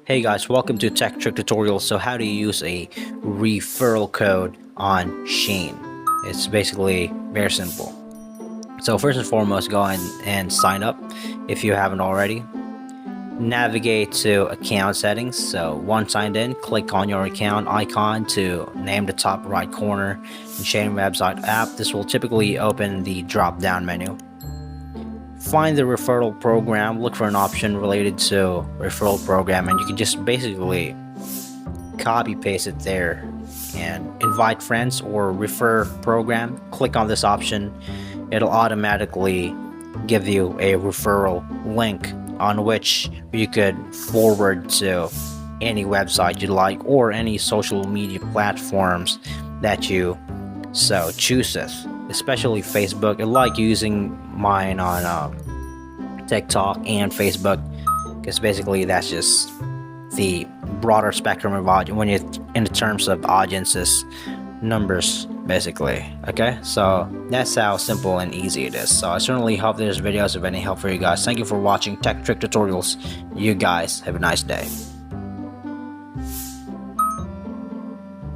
Hey guys, welcome to Tech Trick Tutorial. So how do you use a referral code on Shein? It's basically very simple. So first and foremost, go ahead and sign up if you haven't already. Navigate to account settings. So once signed in, click on your account icon to name the top right corner in Shein website app. This will typically open the drop down menu. Find the referral program, look for an option related to referral program, and you can just basically copy paste it there and invite friends or refer program. Click on this option. It'll automatically give you a referral link on which you could forward to any website you like or any social media platforms that you so chooses, especially Facebook. I like using mine on TikTok and Facebook because basically that's just the broader spectrum of audience when you in terms of audiences numbers basically. Okay, so that's how simple and easy it is. So I certainly hope this video is of any help for you guys. Thank you for watching Tech Trick Tutorials. You guys have a nice day.